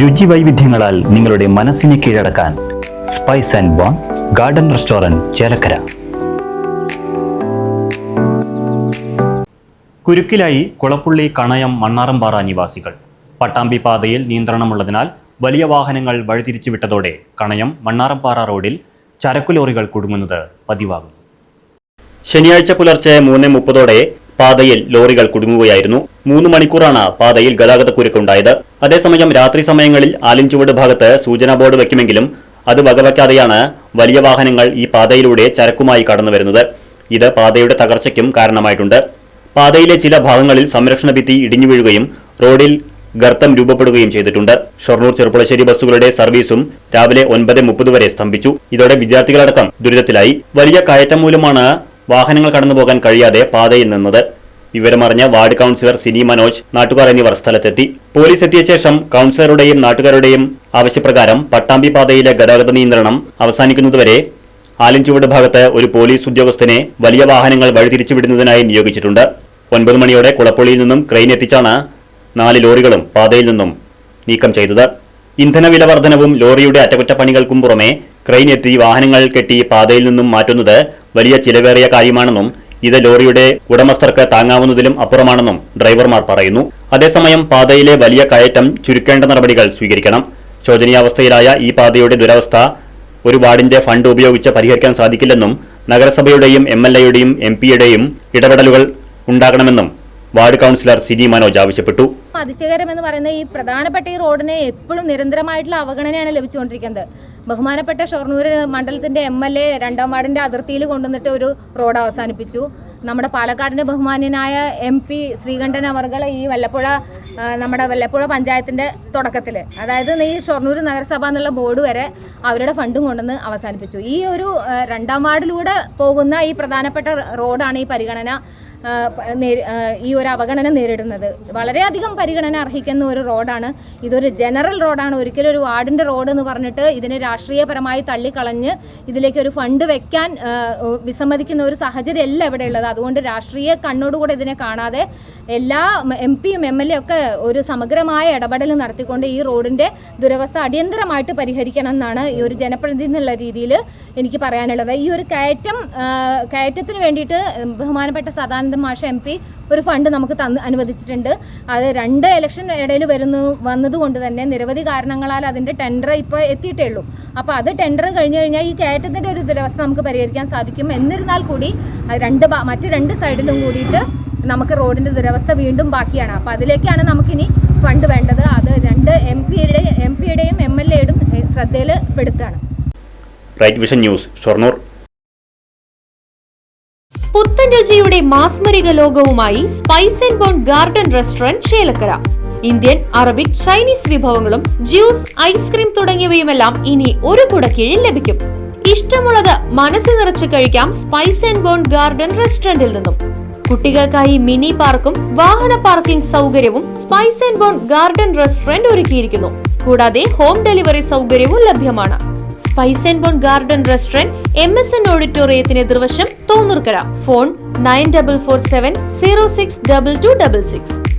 രുചി വൈവിധ്യങ്ങളാൽ നിങ്ങളുടെ മനസ്സിനെ കീഴടക്കാൻ spice and bone garden restaurant Chelakkara. കുരുക്കിലായി കുളപ്പുള്ളി, കണയം, മണ്ണാറമ്പാറ നിവാസികൾ. പട്ടാമ്പി പാതയിൽ നിയന്ത്രണമുള്ളതിനാൽ വലിയ വാഹനങ്ങൾ വഴിതിരിച്ചുവിട്ടതോടെ കണയം മണ്ണാറമ്പാറ റോഡിൽ ചരക്കുലോറികൾ കുടുങ്ങുന്നത് പതിവാകുന്നു. ശനിയാഴ്ച പുലർച്ചെ 3:30 പാതയിൽ ലോറികൾ കുടുങ്ങുകയായിരുന്നു. 3 മണിക്കൂറാണ് പാതയിൽ ഗതാഗതക്കുരുക്കുണ്ടായത്. അതേസമയം രാത്രി സമയങ്ങളിൽ ആലിൻചുവട് ഭാഗത്ത് സൂചനാ ബോർഡ് വയ്ക്കുമെങ്കിലും അത് വകവയ്ക്കാതെയാണ് വലിയ വാഹനങ്ങൾ ഈ പാതയിലൂടെ ചരക്കുമായി കടന്നുവരുന്നത്. ഇത് പാതയുടെ തകർച്ചയ്ക്കും കാരണമായിട്ടുണ്ട്. പാതയിലെ ചില ഭാഗങ്ങളിൽ സംരക്ഷണ ഭിത്തി ഇടിഞ്ഞു വീഴുകയും റോഡിൽ ഗർത്തം രൂപപ്പെടുകയും ചെയ്തിട്ടുണ്ട്. ഷൊർണൂർ ചെറുപ്പുളശ്ശേരി ബസ്സുകളുടെ സർവീസും രാവിലെ 9:30 വരെ സ്തംഭിച്ചു. ഇതോടെ വിദ്യാർത്ഥികളടക്കം ദുരിതത്തിലായി. വലിയ കയറ്റം മൂലമാണ് വാഹനങ്ങൾ കടന്നുപോകാൻ കഴിയാതെ പാതയിൽ നിന്നത്. വിവരമറിഞ്ഞ വാർഡ് കൌൺസിലർ സിനി മനോജ്, നാട്ടുകാർ എന്നിവർ സ്ഥലത്തെത്തി. പോലീസ് എത്തിയ ശേഷം കൌൺസിലറുടെയും നാട്ടുകാരുടെയും ആവശ്യപ്രകാരം പട്ടാമ്പി പാതയിലെ ഗതാഗത നിയന്ത്രണം അവസാനിക്കുന്നതുവരെ ആലിൻചുവട് ഭാഗത്ത് ഒരു പോലീസ് ഉദ്യോഗസ്ഥനെ വലിയ വാഹനങ്ങൾ വഴിതിരിച്ചുവിടുന്നതിനായി നിയോഗിച്ചിട്ടുണ്ട്. 9 മണിയോടെ കുളപ്പുള്ളിയിൽ നിന്നും ക്രെയിൻ എത്തിച്ചാണ് 4 ലോറികളും പാതയിൽ നിന്നും നീക്കം ചെയ്തത്. ഇന്ധനവില വർധനവും ലോറിയുടെ അറ്റകുറ്റപ്പണികൾക്കും പുറമെ ക്രെയിൻ എത്തി വാഹനങ്ങൾ കെട്ടി പാതയിൽ നിന്നും മാറ്റുന്നത് വലിയ ചിലവേറിയ കാര്യമാണെന്നും ഇത് ലോറിയുടെ ഉടമസ്ഥർക്ക് താങ്ങാവുന്നതിലും അപ്പുറമാണെന്നും ഡ്രൈവർമാർ പറയുന്നു. അതേസമയം പാതയിലെ വലിയ കയറ്റം ചുരുക്കേണ്ട നടപടികൾ സ്വീകരിക്കണം. ശോചനീയാവസ്ഥയിലായ ഈ പാതയുടെ ദുരവസ്ഥ ഒരു വാർഡിന്റെ ഫണ്ട് ഉപയോഗിച്ച് പരിഹരിക്കാൻ സാധിക്കില്ലെന്നും നഗരസഭയുടെയും MLAയുടെയും MP യുടെയും ഇടപെടലുകൾ ഉണ്ടാകണമെന്നും വാർഡ് കൌൺസിലർ സിനി മനോജ് ആവശ്യപ്പെട്ടു. അതിശയകരം എന്ന് പറയുന്ന ഈ പ്രധാനപ്പെട്ട ഈ റോഡിന് എപ്പോഴും നിരന്തരമായിട്ടുള്ള അവഗണനയാണ് ലഭിച്ചുകൊണ്ടിരിക്കുന്നത്. ബഹുമാനപ്പെട്ട ഷൊർണൂർ മണ്ഡലത്തിന്റെ MLA 2ാം വാർഡിന്റെ അതിർത്തിയിൽ കൊണ്ടുവന്നിട്ട് ഒരു റോഡ് അവസാനിപ്പിച്ചു. നമ്മുടെ പാലക്കാടിന്റെ ബഹുമാന്യനായ MP ശ്രീകണ്ഠൻ അവർകൾ ഈ നമ്മുടെ വല്ലപ്പുഴ പഞ്ചായത്തിന്റെ തുടക്കത്തിൽ, അതായത് ഈ ഷൊർണൂർ നഗരസഭ എന്നുള്ള ബോർഡ് വരെ അവരുടെ ഫണ്ടും കൊണ്ടുവന്ന് അവസാനിപ്പിച്ചു. ഈ ഒരു 2ാം വാർഡിലൂടെ പോകുന്ന ഈ പ്രധാനപ്പെട്ട റോഡാണ് ഈ പരിഗണന ഈ ഒരു അവഗണന നേരിടുന്നത്. വളരെയധികം പരിഗണന അർഹിക്കുന്ന ഒരു റോഡാണ്. ഇതൊരു ജനറൽ റോഡാണ്. ഒരിക്കലും ഒരു വാർഡിൻ്റെ റോഡ് എന്ന് പറഞ്ഞിട്ട് ഇതിനെ രാഷ്ട്രീയപരമായി തള്ളിക്കളഞ്ഞ് ഇതിലേക്ക് ഒരു ഫണ്ട് വെക്കാൻ വിസമ്മതിക്കുന്ന ഒരു സാഹചര്യം അല്ല ഇവിടെ ഉള്ളത്. അതുകൊണ്ട് രാഷ്ട്രീയ കണ്ണോടുകൂടെ ഇതിനെ കാണാതെ എല്ലാ MP യും MLA ഒക്കെ ഒരു സമഗ്രമായ ഇടപെടൽ നടത്തിക്കൊണ്ട് ഈ റോഡിൻ്റെ ദുരവസ്ഥ അടിയന്തരമായിട്ട് പരിഹരിക്കണം എന്നാണ് ഈ ഒരു ജനപ്രതിനിധി എന്നുള്ള രീതിയിൽ എനിക്ക് പറയാനുള്ളത്. ഈ ഒരു കയറ്റത്തിന് വേണ്ടിയിട്ട് ബഹുമാനപ്പെട്ട സദാനന്ദ മാഷ് MP ഒരു ഫണ്ട് നമുക്ക് അനുവദിച്ചിട്ടുണ്ട്. അത് 2 ഇലക്ഷൻ ഇടയിൽ വന്നതുകൊണ്ട് തന്നെ നിരവധി കാരണങ്ങളാൽ അതിൻ്റെ ടെൻഡർ ഇപ്പോൾ എത്തിയിട്ടേ ഉള്ളൂ. അപ്പോൾ അത് ടെൻഡർ കഴിഞ്ഞു കഴിഞ്ഞാൽ ഈ കയറ്റത്തിൻ്റെ ഒരു ദുരവസ്ഥ നമുക്ക് പരിഹരിക്കാൻ സാധിക്കും. എന്നിരുന്നാൽ കൂടി മറ്റ് 2 സൈഡിലും കൂടിയിട്ട് നമുക്ക് റോഡിൻ്റെ ദുരവസ്ഥ വീണ്ടും ബാക്കിയാണ്. അപ്പോൾ അതിലേക്കാണ് നമുക്കിനി ഫണ്ട് വേണ്ടത്. അത് 2 MP യുടെയും MLAയുടെയും ശ്രദ്ധയിൽ പെടുത്തുകയാണ്. Right vision news, Shoranur. പുത്തൻ രുചിയുടെ മാസ്മരിക ലോകവുമായി spice and bone garden restaurant Chelakkara. Indian, Arabic, Chinese വിഭവങ്ങളും ജ്യൂസ്, ഐസ്ക്രീം തുടങ്ങിയവയുമെല്ലാം ഇനി ഒരു കുടക്കീഴിൽ ലഭിക്കും. ഇഷ്ടമുള്ളത് മനസ്സ് നിറച്ച് കഴിക്കാം സ്പൈസ് ആൻഡ് ബോൺ ഗാർഡൻ റെസ്റ്റോറന്റിൽ നിന്നും. കുട്ടികൾക്കായി മിനി പാർക്കും വാഹന പാർക്കിംഗ് സൗകര്യവും spice and bone garden restaurant ഒരുക്കിയിരിക്കുന്നു. കൂടാതെ ഹോം ഡെലിവറി സൗകര്യവും ലഭ്യമാണ്. Spice and bone garden restaurant MSN ഓഡിറ്റോറിയത്തിന് എതിർവശം തോന്നൂർക്കര. ഫോൺ 9447 062266.